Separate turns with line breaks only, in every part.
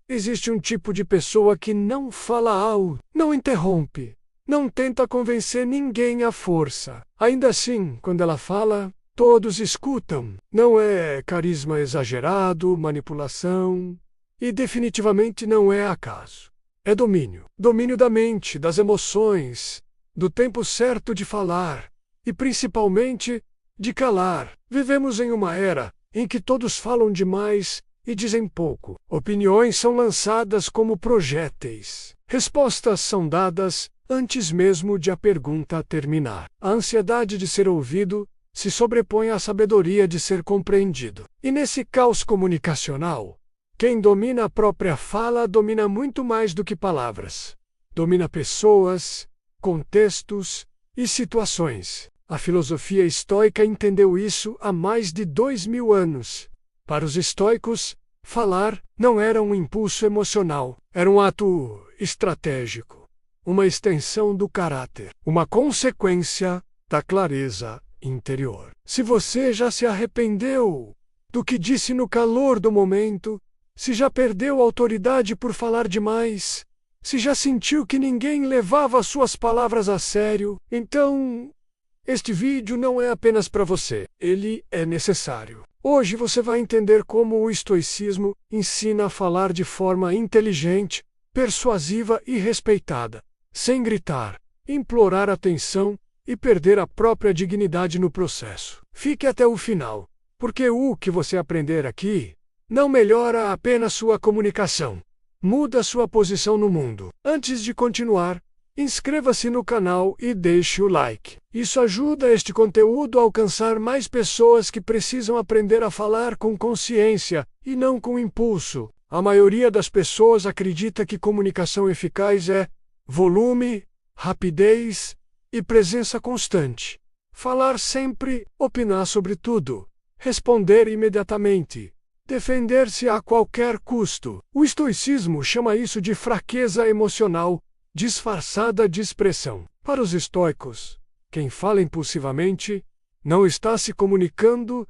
Existe um tipo de pessoa que não fala alto, não interrompe, não tenta convencer ninguém à força. Ainda assim, quando ela fala, todos escutam. Não é carisma exagerado, manipulação, e definitivamente não é acaso. É domínio. Domínio da mente, das emoções, do tempo certo de falar e, principalmente, de calar. Vivemos em uma era em que todos falam demais e dizem pouco. Opiniões são lançadas como projéteis. Respostas são dadas antes mesmo de a pergunta terminar. A ansiedade de ser ouvido se sobrepõe à sabedoria de ser compreendido. E nesse caos comunicacional, quem domina a própria fala domina muito mais do que palavras. Domina pessoas, contextos e situações. A filosofia estoica entendeu isso há mais de 2000 anos. Para os estoicos, falar não era um impulso emocional, era um ato estratégico, uma extensão do caráter, uma consequência da clareza interior. Se você já se arrependeu do que disse no calor do momento, se já perdeu a autoridade por falar demais, se já sentiu que ninguém levava suas palavras a sério, então este vídeo não é apenas para você, ele é necessário. Hoje você vai entender como o estoicismo ensina a falar de forma inteligente, persuasiva e respeitada, sem gritar, implorar atenção e perder a própria dignidade no processo. Fique até o final, porque o que você aprender aqui não melhora apenas sua comunicação, muda sua posição no mundo. Antes de continuar, inscreva-se no canal e deixe o like. Isso ajuda este conteúdo a alcançar mais pessoas que precisam aprender a falar com consciência e não com impulso. A maioria das pessoas acredita que comunicação eficaz é volume, rapidez e presença constante. Falar sempre, opinar sobre tudo, responder imediatamente, defender-se a qualquer custo. O estoicismo chama isso de fraqueza emocional, disfarçada de expressão. Para os estoicos, quem fala impulsivamente não está se comunicando,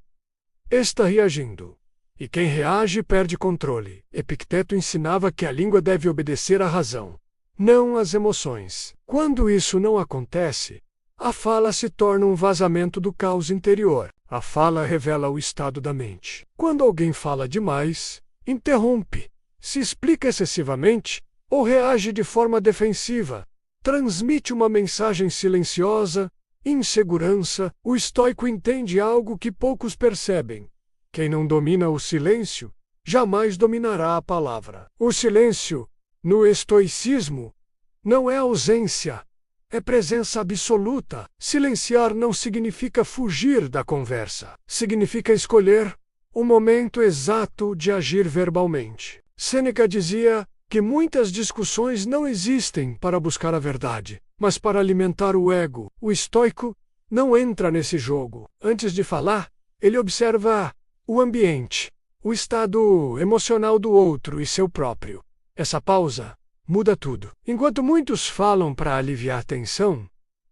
está reagindo. E quem reage perde controle. Epicteto ensinava que a língua deve obedecer à razão, não às emoções. Quando isso não acontece, a fala se torna um vazamento do caos interior. A fala revela o estado da mente. Quando alguém fala demais, interrompe, se explica excessivamente ou reage de forma defensiva, transmite uma mensagem silenciosa, insegurança. O estoico entende algo que poucos percebem. Quem não domina o silêncio, jamais dominará a palavra. O silêncio, no estoicismo, não é ausência, é presença absoluta. Silenciar não significa fugir da conversa. Significa escolher o momento exato de agir verbalmente. Sêneca dizia que muitas discussões não existem para buscar a verdade, mas para alimentar o ego. O estoico não entra nesse jogo. Antes de falar, ele observa o ambiente, o estado emocional do outro e seu próprio. Essa pausa muda tudo. Enquanto muitos falam para aliviar tensão,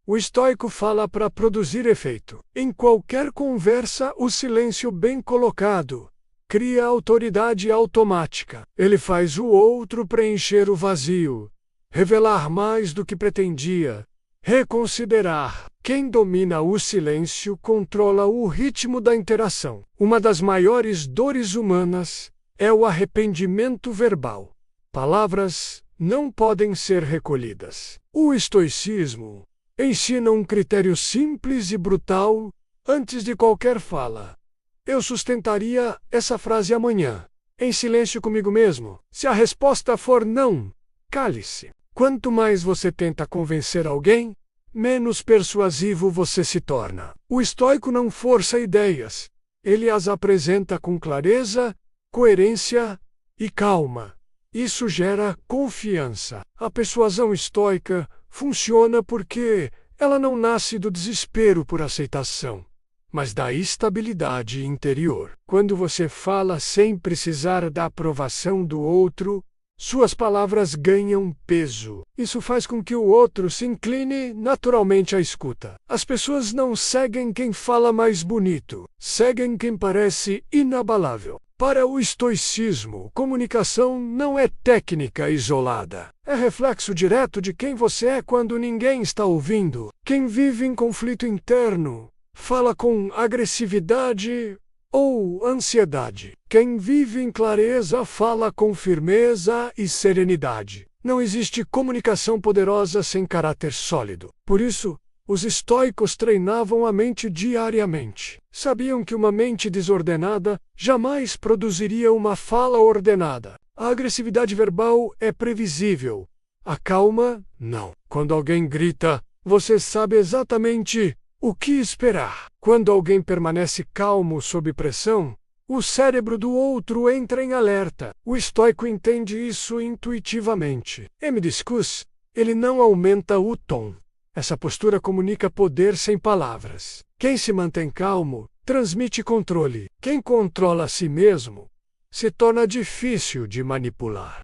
o estoico fala para produzir efeito. Em qualquer conversa, o silêncio bem colocado cria autoridade automática. Ele faz o outro preencher o vazio, revelar mais do que pretendia, reconsiderar. Quem domina o silêncio controla o ritmo da interação. Uma das maiores dores humanas é o arrependimento verbal. Palavras não podem ser recolhidas. O estoicismo ensina um critério simples e brutal antes de qualquer fala. Eu sustentaria essa frase amanhã, em silêncio comigo mesmo. Se a resposta for não, cale-se. Quanto mais você tenta convencer alguém, menos persuasivo você se torna. O estoico não força ideias, ele as apresenta com clareza, coerência e calma. Isso gera confiança. A persuasão estoica funciona porque ela não nasce do desespero por aceitação, mas da estabilidade interior. Quando você fala sem precisar da aprovação do outro, suas palavras ganham peso. Isso faz com que o outro se incline naturalmente à escuta. As pessoas não seguem quem fala mais bonito, seguem quem parece inabalável. Para o estoicismo, comunicação não é técnica isolada. É reflexo direto de quem você é quando ninguém está ouvindo. Quem vive em conflito interno fala com agressividade ou ansiedade. Quem vive em clareza fala com firmeza e serenidade. Não existe comunicação poderosa sem caráter sólido. Por isso, os estoicos treinavam a mente diariamente. Sabiam que uma mente desordenada jamais produziria uma fala ordenada. A agressividade verbal é previsível. A calma, não. Quando alguém grita, você sabe exatamente o que esperar. Quando alguém permanece calmo sob pressão, o cérebro do outro entra em alerta. O estoico entende isso intuitivamente. Me discute, ele não aumenta o tom. Essa postura comunica poder sem palavras. Quem se mantém calmo transmite controle. Quem controla a si mesmo se torna difícil de manipular.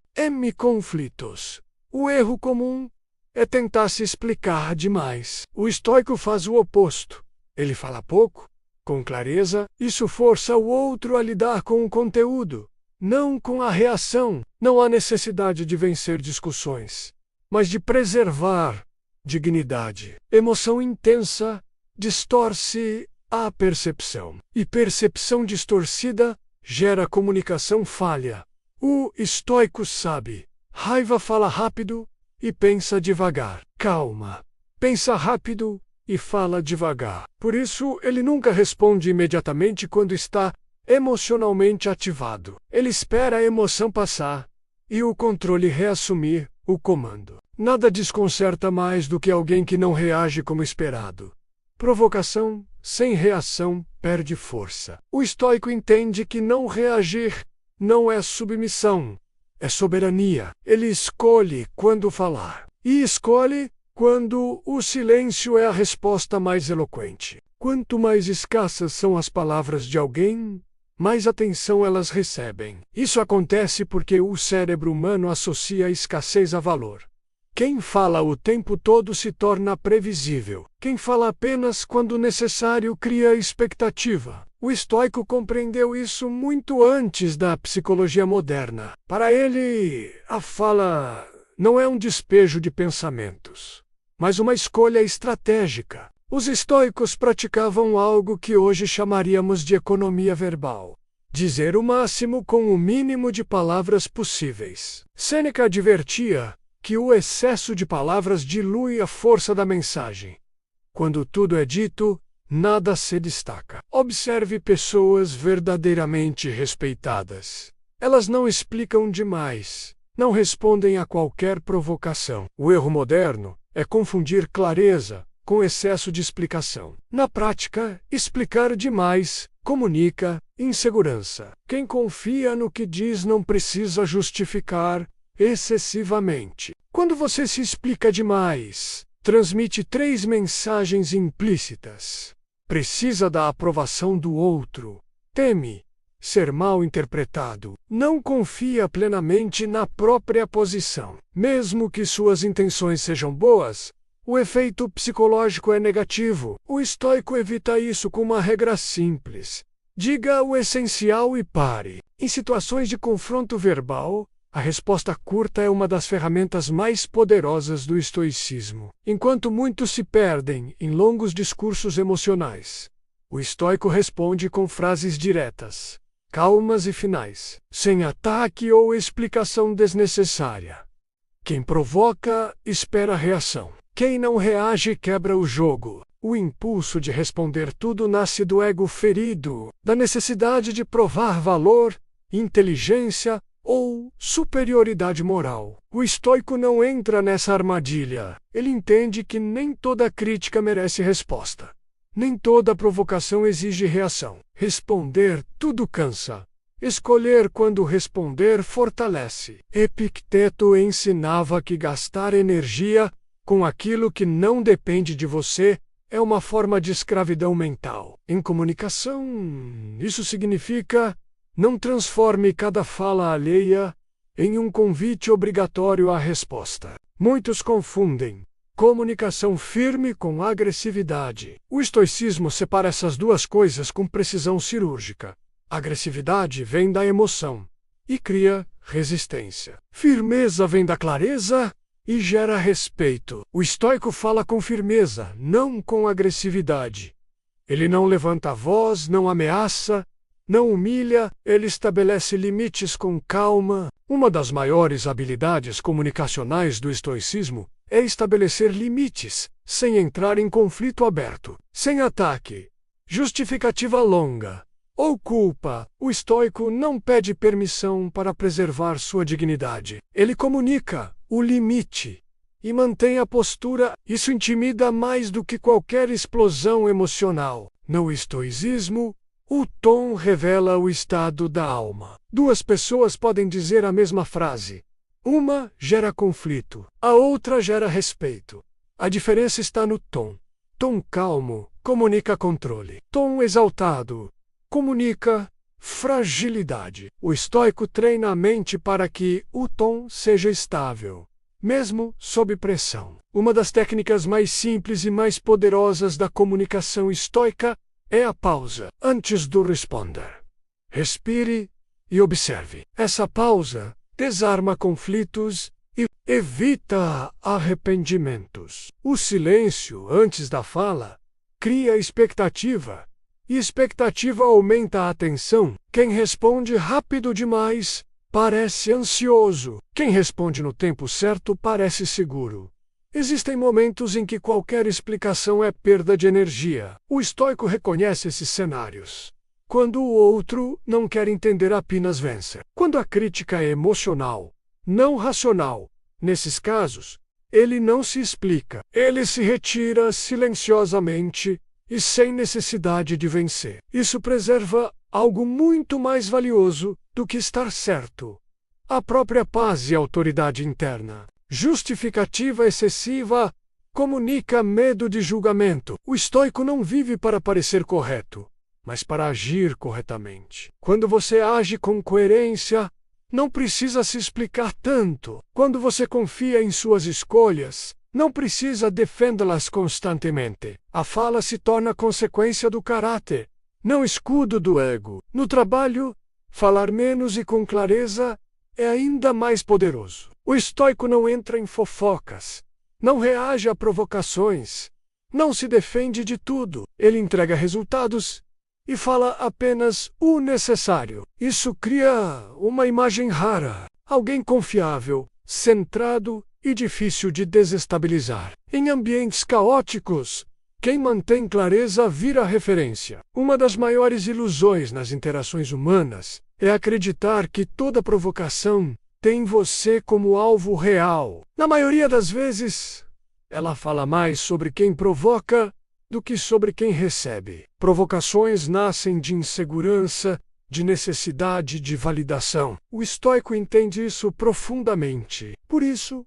Conflitos. O erro comum é tentar se explicar demais. O estoico faz o oposto. Ele fala pouco, com clareza. Isso força o outro a lidar com o conteúdo, não com a reação. Não há necessidade de vencer discussões, mas de preservar dignidade. Emoção intensa distorce a percepção, e percepção distorcida gera comunicação falha. O estoico sabe: raiva fala rápido e pensa devagar. Calma pensa rápido e fala devagar. Por isso, ele nunca responde imediatamente quando está emocionalmente ativado. Ele espera a emoção passar e o controle reassumir o comando. Nada desconcerta mais do que alguém que não reage como esperado. Provocação sem reação perde força. O estoico entende que não reagir não é submissão, é soberania. Ele escolhe quando falar, e escolhe quando o silêncio é a resposta mais eloquente. Quanto mais escassas são as palavras de alguém, mais atenção elas recebem. Isso acontece porque o cérebro humano associa a escassez a valor. Quem fala o tempo todo se torna previsível. Quem fala apenas quando necessário cria expectativa. O estoico compreendeu isso muito antes da psicologia moderna. Para ele, a fala não é um despejo de pensamentos, mas uma escolha estratégica. Os estoicos praticavam algo que hoje chamaríamos de economia verbal. Dizer o máximo com o mínimo de palavras possíveis. Sêneca advertia que o excesso de palavras dilui a força da mensagem. Quando tudo é dito, nada se destaca. Observe pessoas verdadeiramente respeitadas. Elas não explicam demais, não respondem a qualquer provocação. O erro moderno é confundir clareza com excesso de explicação. Na prática, explicar demais comunica insegurança. Quem confia no que diz não precisa justificar excessivamente. Quando você se explica demais, transmite 3 mensagens implícitas. Precisa da aprovação do outro. Teme ser mal interpretado. Não confia plenamente na própria posição. Mesmo que suas intenções sejam boas, o efeito psicológico é negativo. O estoico evita isso com uma regra simples: diga o essencial e pare. Em situações de confronto verbal, a resposta curta é uma das ferramentas mais poderosas do estoicismo. Enquanto muitos se perdem em longos discursos emocionais, o estoico responde com frases diretas, calmas e finais, sem ataque ou explicação desnecessária. Quem provoca, espera a reação. Quem não reage quebra o jogo. O impulso de responder tudo nasce do ego ferido, da necessidade de provar valor, inteligência ou superioridade moral. O estoico não entra nessa armadilha. Ele entende que nem toda crítica merece resposta. Nem toda provocação exige reação. Responder tudo cansa. Escolher quando responder fortalece. Epicteto ensinava que gastar energia com aquilo que não depende de você é uma forma de escravidão mental. Em comunicação, isso significa: não transforme cada fala alheia em um convite obrigatório à resposta. Muitos confundem comunicação firme com agressividade. O estoicismo separa essas duas coisas com precisão cirúrgica. Agressividade vem da emoção e cria resistência. Firmeza vem da clareza e gera respeito. O estoico fala com firmeza, não com agressividade. Ele não levanta a voz, não ameaça, não humilha, ele estabelece limites com calma. Uma das maiores habilidades comunicacionais do estoicismo é estabelecer limites, sem entrar em conflito aberto, sem ataque, justificativa longa ou culpa. O estoico não pede permissão para preservar sua dignidade. Ele comunica o limite e mantém a postura. Isso intimida mais do que qualquer explosão emocional. No estoicismo, o tom revela o estado da alma. Duas pessoas podem dizer a mesma frase. Uma gera conflito, a outra gera respeito. A diferença está no tom. Tom calmo comunica controle. Tom exaltado comunica fragilidade. O estoico treina a mente para que o tom seja estável, mesmo sob pressão. Uma das técnicas mais simples e mais poderosas da comunicação estoica é a pausa antes do responder. Respire e observe. Essa pausa desarma conflitos e evita arrependimentos. O silêncio antes da fala cria expectativa, e expectativa aumenta a atenção. Quem responde rápido demais parece ansioso. Quem responde no tempo certo parece seguro. Existem momentos em que qualquer explicação é perda de energia. O estoico reconhece esses cenários. Quando o outro não quer entender, apenas vence. Quando a crítica é emocional, não racional, nesses casos, ele não se explica. Ele se retira silenciosamente e sem necessidade de vencer. Isso preserva algo muito mais valioso do que estar certo: a própria paz e autoridade interna. Justificativa excessiva comunica medo de julgamento. O estoico não vive para parecer correto, mas para agir corretamente. Quando você age com coerência, não precisa se explicar tanto. Quando você confia em suas escolhas, não precisa defendê-las constantemente. A fala se torna consequência do caráter, não escudo do ego. No trabalho, falar menos e com clareza é ainda mais poderoso. O estoico não entra em fofocas, não reage a provocações, não se defende de tudo. Ele entrega resultados e fala apenas o necessário. Isso cria uma imagem rara, alguém confiável, centrado e difícil de desestabilizar. Em ambientes caóticos, quem mantém clareza vira referência. Uma das maiores ilusões nas interações humanas é acreditar que toda provocação tem você como alvo real. Na maioria das vezes, ela fala mais sobre quem provoca do que sobre quem recebe. Provocações nascem de insegurança, de necessidade de validação. O estoico entende isso profundamente. Por isso,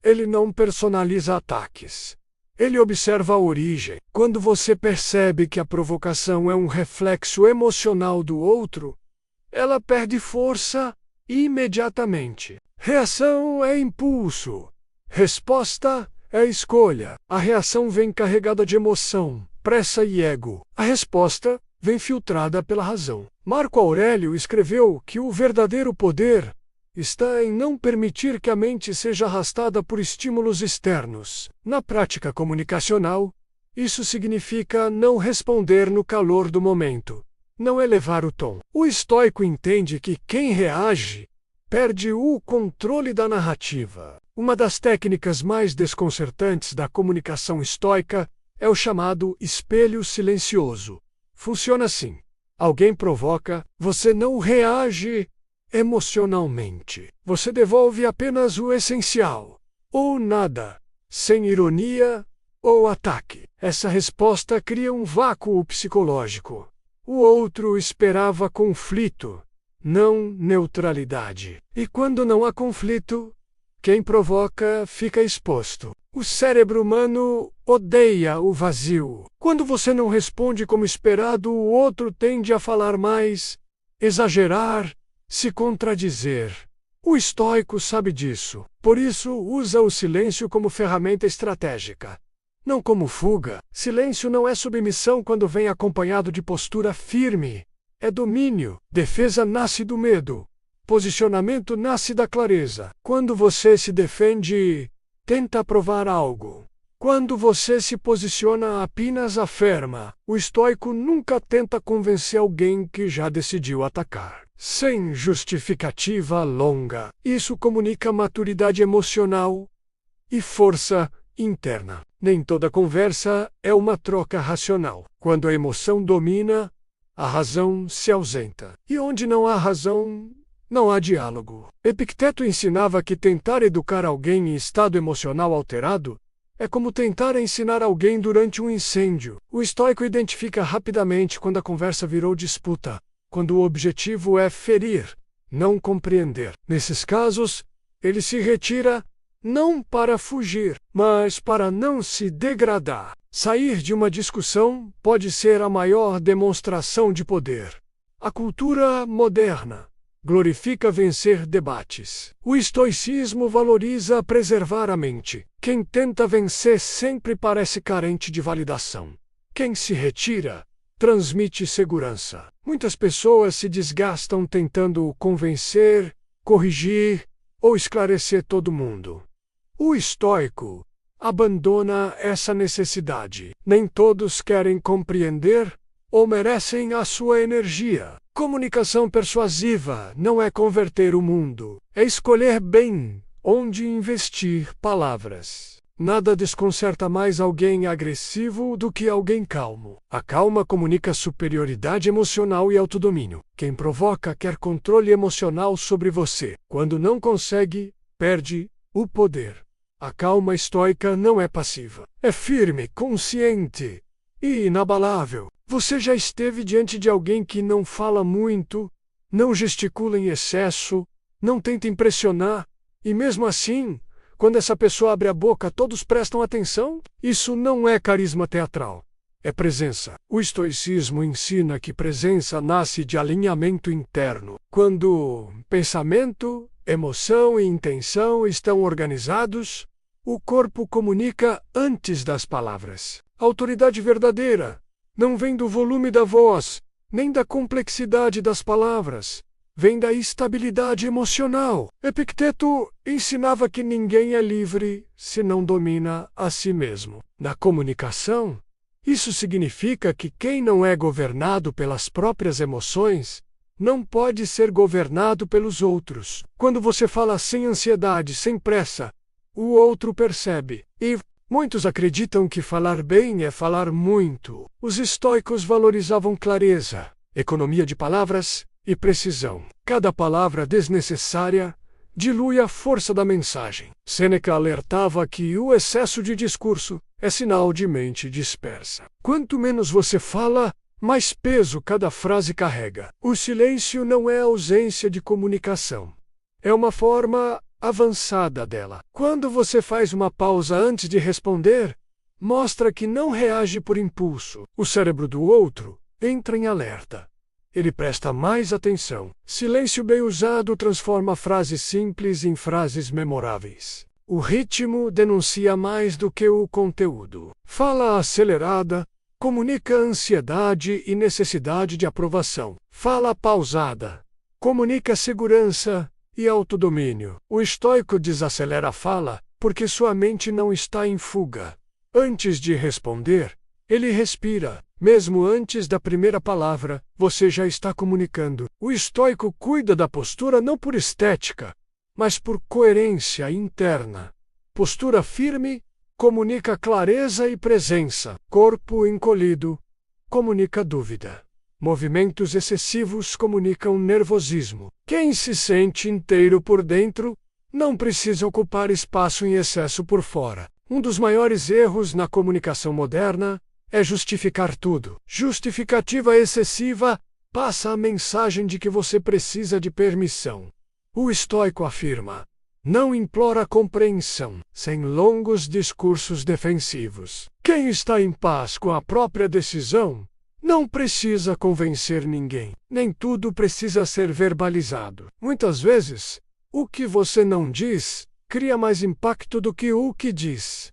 ele não personaliza ataques. Ele observa a origem. Quando você percebe que a provocação é um reflexo emocional do outro, ela perde força imediatamente. Reação é impulso. Resposta é escolha. A reação vem carregada de emoção, pressa e ego. A resposta vem filtrada pela razão. Marco Aurélio escreveu que o verdadeiro poder está em não permitir que a mente seja arrastada por estímulos externos. Na prática comunicacional, isso significa não responder no calor do momento, não elevar o tom. O estoico entende que quem reage perde o controle da narrativa. Uma das técnicas mais desconcertantes da comunicação estoica é o chamado espelho silencioso. Funciona assim: alguém provoca, você não reage emocionalmente. Você devolve apenas o essencial, ou nada, sem ironia ou ataque. Essa resposta cria um vácuo psicológico. O outro esperava conflito, não neutralidade. E quando não há conflito, quem provoca fica exposto. O cérebro humano odeia o vazio. Quando você não responde como esperado, o outro tende a falar mais, exagerar, se contradizer. O estoico sabe disso. Por isso, usa o silêncio como ferramenta estratégica, não como fuga. Silêncio não é submissão quando vem acompanhado de postura firme. é domínio. Defesa nasce do medo. Posicionamento nasce da clareza. Quando você se defende, tenta provar algo. Quando você se posiciona, apenas afirma. O estoico nunca tenta convencer alguém que já decidiu atacar. Sem justificativa longa. Isso comunica maturidade emocional e força interna. Nem toda conversa é uma troca racional. Quando a emoção domina, a razão se ausenta. E onde não há razão, não há diálogo. Epicteto ensinava que tentar educar alguém em estado emocional alterado é como tentar ensinar alguém durante um incêndio. O estoico identifica rapidamente quando a conversa virou disputa, quando o objetivo é ferir, não compreender. Nesses casos, ele se retira não para fugir, mas para não se degradar. Sair de uma discussão pode ser a maior demonstração de poder. A cultura moderna glorifica vencer debates. O estoicismo valoriza preservar a mente. Quem tenta vencer sempre parece carente de validação. Quem se retira transmite segurança. Muitas pessoas se desgastam tentando convencer, corrigir ou esclarecer todo mundo. O estoico abandona essa necessidade. Nem todos querem compreender ou merecem a sua energia. Comunicação persuasiva não é converter o mundo, é escolher bem onde investir palavras. Nada desconcerta mais alguém agressivo do que alguém calmo. A calma comunica superioridade emocional e autodomínio. Quem provoca quer controle emocional sobre você. Quando não consegue, perde o poder. A calma estoica não é passiva. É firme, consciente e inabalável. Você já esteve diante de alguém que não fala muito, não gesticula em excesso, não tenta impressionar, e mesmo assim, quando essa pessoa abre a boca, todos prestam atenção? Isso não é carisma teatral, é presença. O estoicismo ensina que presença nasce de alinhamento interno. Quando pensamento, emoção e intenção estão organizados, o corpo comunica antes das palavras. A autoridade verdadeira não vem do volume da voz, nem da complexidade das palavras. Vem da estabilidade emocional. Epicteto ensinava que ninguém é livre se não domina a si mesmo. Na comunicação, isso significa que quem não é governado pelas próprias emoções não pode ser governado pelos outros. Quando você fala sem ansiedade, sem pressa, o outro percebe. E muitos acreditam que falar bem é falar muito. Os estoicos valorizavam clareza, economia de palavras e precisão. Cada palavra desnecessária dilui a força da mensagem. Sêneca alertava que o excesso de discurso é sinal de mente dispersa. Quanto menos você fala, mais peso cada frase carrega. O silêncio não é ausência de comunicação. É uma forma avançada dela. Quando você faz uma pausa antes de responder, mostra que não reage por impulso. O cérebro do outro entra em alerta. Ele presta mais atenção. Silêncio bem usado transforma frases simples em frases memoráveis. O ritmo denuncia mais do que o conteúdo. Fala acelerada comunica ansiedade e necessidade de aprovação. Fala pausada comunica segurança e autodomínio. O estoico desacelera a fala porque sua mente não está em fuga. Antes de responder, ele respira. Mesmo antes da primeira palavra, você já está comunicando. O estoico cuida da postura não por estética, mas por coerência interna. Postura firme comunica clareza e presença. Corpo encolhido comunica dúvida. Movimentos excessivos comunicam nervosismo. Quem se sente inteiro por dentro não precisa ocupar espaço em excesso por fora. Um dos maiores erros na comunicação moderna é justificar tudo. Justificativa excessiva passa a mensagem de que você precisa de permissão. O estoico afirma: não implora compreensão, sem longos discursos defensivos. Quem está em paz com a própria decisão não precisa convencer ninguém. Nem tudo precisa ser verbalizado. Muitas vezes, o que você não diz cria mais impacto do que o que diz.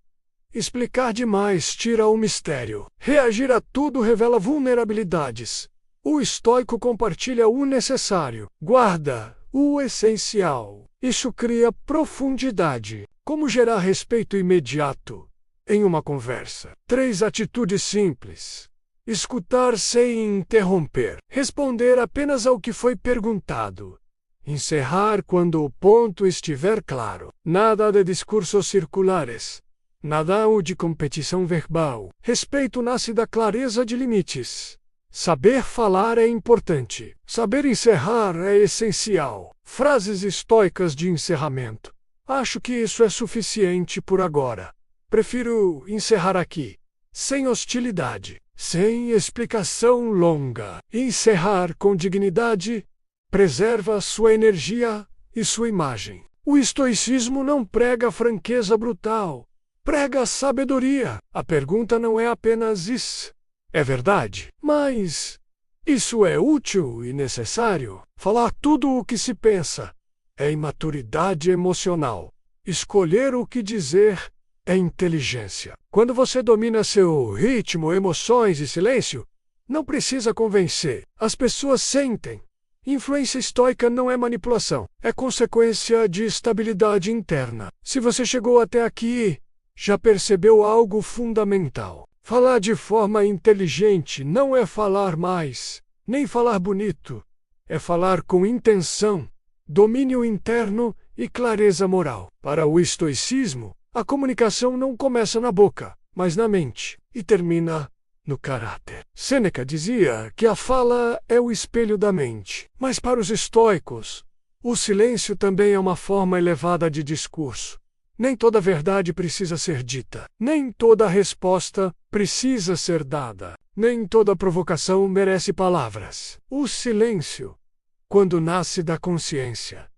Explicar demais tira o mistério. Reagir a tudo revela vulnerabilidades. O estoico compartilha o necessário, guarda o essencial. Isso cria profundidade. Como gerar respeito imediato em uma conversa? 3 atitudes simples. Escutar sem interromper. Responder apenas ao que foi perguntado. Encerrar quando o ponto estiver claro. Nada de discursos circulares. Nada de competição verbal. Respeito nasce da clareza de limites. Saber falar é importante. Saber encerrar é essencial. Frases estoicas de encerramento. Acho que isso é suficiente por agora. Prefiro encerrar aqui. Sem hostilidade. Sem explicação longa. Encerrar com dignidade preserva sua energia e sua imagem. O estoicismo não prega franqueza brutal. Prega sabedoria. A pergunta não é apenas isso. É verdade, mas isso é útil e necessário? Falar tudo o que se pensa é imaturidade emocional. Escolher o que dizer é inteligência. Quando você domina seu ritmo, emoções e silêncio, não precisa convencer. As pessoas sentem. Influência estoica não é manipulação, é consequência de estabilidade interna. Se você chegou até aqui, já percebeu algo fundamental. Falar de forma inteligente não é falar mais, nem falar bonito. É falar com intenção, domínio interno e clareza moral. Para o estoicismo, a comunicação não começa na boca, mas na mente, e termina no caráter. Sêneca dizia que a fala é o espelho da mente. Mas para os estoicos, o silêncio também é uma forma elevada de discurso. Nem toda verdade precisa ser dita. Nem toda resposta precisa ser dada. Nem toda provocação merece palavras. O silêncio, quando nasce da consciência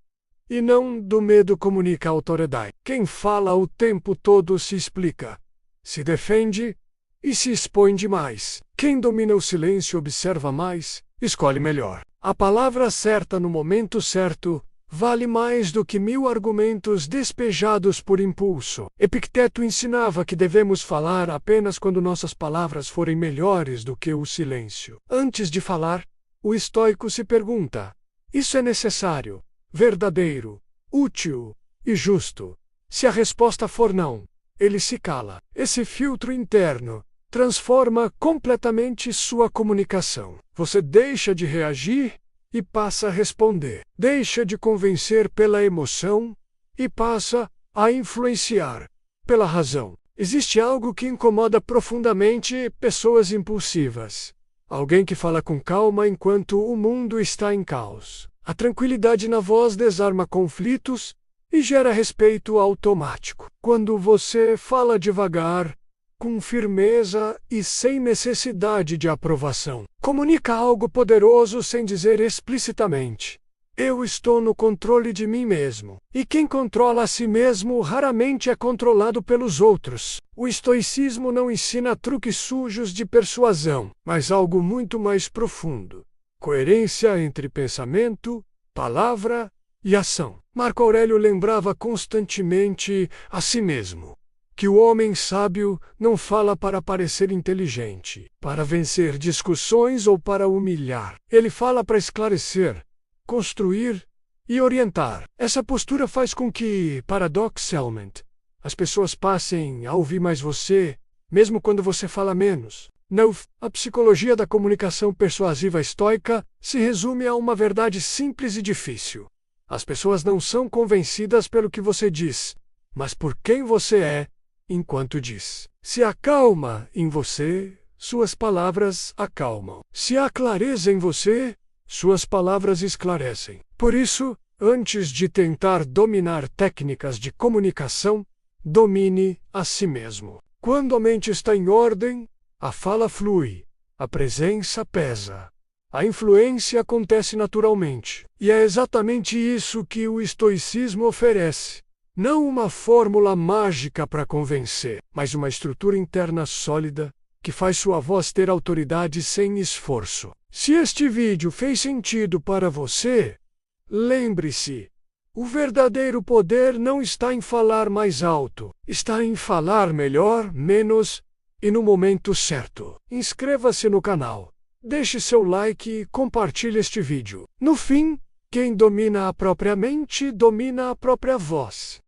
e não do medo, comunica autoridade. Quem fala o tempo todo se explica, se defende e se expõe demais. Quem domina o silêncio observa mais, escolhe melhor. A palavra certa no momento certo vale mais do que 1000 argumentos despejados por impulso. Epicteto ensinava que devemos falar apenas quando nossas palavras forem melhores do que o silêncio. Antes de falar, o estoico se pergunta: isso é necessário, verdadeiro, útil e justo? Se a resposta for não, ele se cala. Esse filtro interno transforma completamente sua comunicação. Você deixa de reagir e passa a responder. Deixa de convencer pela emoção e passa a influenciar pela razão. Existe algo que incomoda profundamente pessoas impulsivas. Alguém que fala com calma enquanto o mundo está em caos. A tranquilidade na voz desarma conflitos e gera respeito automático. Quando você fala devagar, com firmeza e sem necessidade de aprovação, comunica algo poderoso sem dizer explicitamente: eu estou no controle de mim mesmo. E quem controla a si mesmo raramente é controlado pelos outros. O estoicismo não ensina truques sujos de persuasão, mas algo muito mais profundo: coerência entre pensamento, palavra e ação. Marco Aurélio lembrava constantemente a si mesmo que o homem sábio não fala para parecer inteligente, para vencer discussões ou para humilhar. Ele fala para esclarecer, construir e orientar. Essa postura faz com que, paradoxalmente, as pessoas passem a ouvir mais você, mesmo quando você fala menos. A psicologia da comunicação persuasiva estoica se resume a uma verdade simples e difícil. As pessoas não são convencidas pelo que você diz, mas por quem você é enquanto diz. Se há calma em você, suas palavras acalmam. Se há clareza em você, suas palavras esclarecem. Por isso, antes de tentar dominar técnicas de comunicação, domine a si mesmo. Quando a mente está em ordem, a fala flui, a presença pesa. A influência acontece naturalmente. E é exatamente isso que o estoicismo oferece. Não uma fórmula mágica para convencer, mas uma estrutura interna sólida que faz sua voz ter autoridade sem esforço. Se este vídeo fez sentido para você, lembre-se: o verdadeiro poder não está em falar mais alto, está em falar melhor, menos e no momento certo. Inscreva-se no canal, deixe seu like e compartilhe este vídeo. No fim, quem domina a própria mente domina a própria voz.